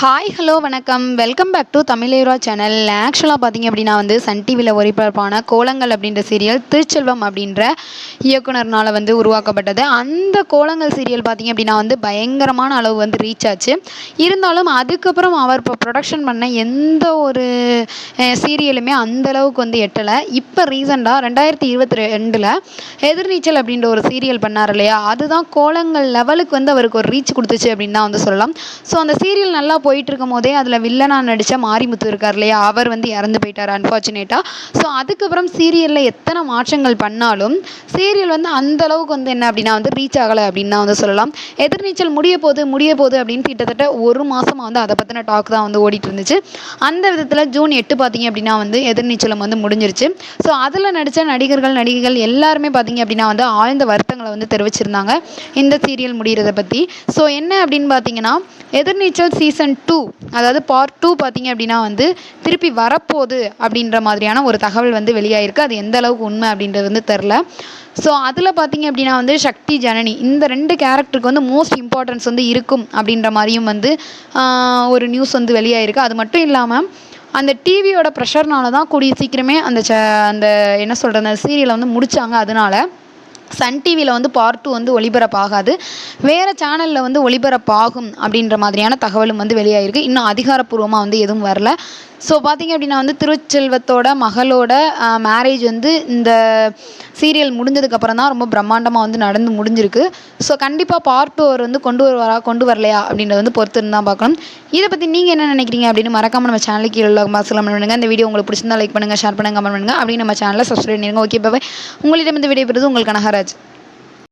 Hi hello வணக்கம் welcome back to Tamizhera channel. ஆக்சுவலாக பார்த்தீங்க அப்படின்னா சன் டிவியில் ஒளிபரப்பான கோலங்கள் அப்படின்ற சீரியல் திருச்செல்வம் அப்படின்ற இயக்குனர்னால் உருவாக்கப்பட்டது. அந்த கோலங்கள் சீரியல் பார்த்தீங்க அப்படின்னா பயங்கரமான அளவு ரீச் ஆச்சு. இருந்தாலும் அதுக்கப்புறம் அவர் இப்போ ப்ரொடக்ஷன் பண்ண எந்த ஒரு சீரியலுமே அந்தளவுக்கு எட்டலை. இப்போ ரீசெண்டாக 2022 எதிர்நீச்சல் அப்படின்ற ஒரு சீரியல் பண்ணார் இல்லையா, அதுதான் கோலங்கள் லெவலுக்கு அவருக்கு ஒரு ரீச் கொடுத்துச்சு அப்படின்னு தான் சொல்லலாம். ஸோ அந்த சீரியல் நல்லா போயிட்டு இருக்கும் போதே அதில் வில்லனாக நடித்த மாரிமுத்து இருக்கார் இல்லையா, அவர் இறந்து போயிட்டார் அன்ஃபார்ச்சுனேட்டாக. ஸோ அதுக்கப்புறம் சீரியலில் எத்தனை மாற்றங்கள் பண்ணாலும் சீரியல் அந்த அளவுக்கு என்ன அப்படின்னா ரீச் ஆகலை அப்படின்னு தான் சொல்லலாம். எதிர்நீச்சல் முடிய போகுது அப்படின்னு கிட்டத்தட்ட ஒரு மாதமாக அதை பற்றின டாக் தான் ஓடிட்டு இருந்துச்சு. அந்த விதத்தில் ஜூன் 8 பார்த்தீங்க அப்படின்னா எதிர்நீச்சலம் முடிஞ்சிருச்சு. ஸோ அதில் நடித்த நடிகைகள் எல்லாருமே பார்த்தீங்க அப்படின்னா ஆழ்ந்த வருத்தங்களை தெரிவிச்சிருந்தாங்க இந்த சீரியல் முடிகிறத பற்றி. ஸோ என்ன அப்படின்னு பார்த்தீங்கன்னா, எதிர்நீச்சல் சீசன் 2 அதாவது பார்ட் 2 பார்த்தீங்க அப்படின்னா திருப்பி வரப்போகுது அப்படின்ற மாதிரியான ஒரு தகவல் வெளியாயிருக்கு. அது எந்த அளவுக்கு உண்மை அப்படின்றது தெரில. ஸோ அதில் பார்த்தீங்க அப்படின்னா சக்தி ஜனனி இந்த 2 கேரக்டருக்கு மோஸ்ட் இம்பார்ட்டன்ஸ் இருக்கும் அப்படின்ற மாதிரியும் ஒரு நியூஸ் வெளியாயிருக்கு. அது மட்டும் இல்லாமல் அந்த டிவியோட ப்ரெஷர்னால தான் கூடிய சீக்கிரமே அந்த என்ன சொல்கிறது அந்த சீரியலை முடித்தாங்க. அதனால சன் டிவியில் பார்ட் 2 ஒளிபரப்பாகாது, வேறு சேனலில் ஒளிபரப்பாகும் அப்படின்ற மாதிரியான தகவலும் வெளியாகிருக்கு. இன்னும் அதிகாரப்பூர்வமாக எதுவும் வரல. ஸோ பார்த்திங்க அப்படின்னா திருச்செல்வத்தோட மகளோட மேரேஜ் இந்த சீரியல் முடிஞ்சதுக்கப்புறம் தான் ரொம்ப பிரம்மாண்டமாக நடந்து முடிஞ்சிருக்கு. ஸோ கண்டிப்பாக பார்ட் 2 அவர் கொண்டு வருவாரா கொண்டு வரலையா அப்படின்றத பொறுத்து இருந்தால் பார்க்கணும். இதை பற்றி நீங்கள் என்ன நினைக்கிறீங்க அப்படின்னு மறக்காமல் நம்ம சேனலுக்கு கீழே உள்ள பாக்ஸில் கமெண்ட் பண்ணுங்கள். இந்த வீடியோ உங்களுக்கு பிடிச்சிருந்தா லைக் பண்ணுங்கள், ஷேர் பண்ணுங்கள், கமெண்ட் பண்ணுங்கள். அப்படின்னு நம்ம சேனலை சப்ஸ்கிரைப் பண்ணுங்கள். Okay bye. உங்களிடம் விடைபெறுவது உங்கள் கனகராஜ்.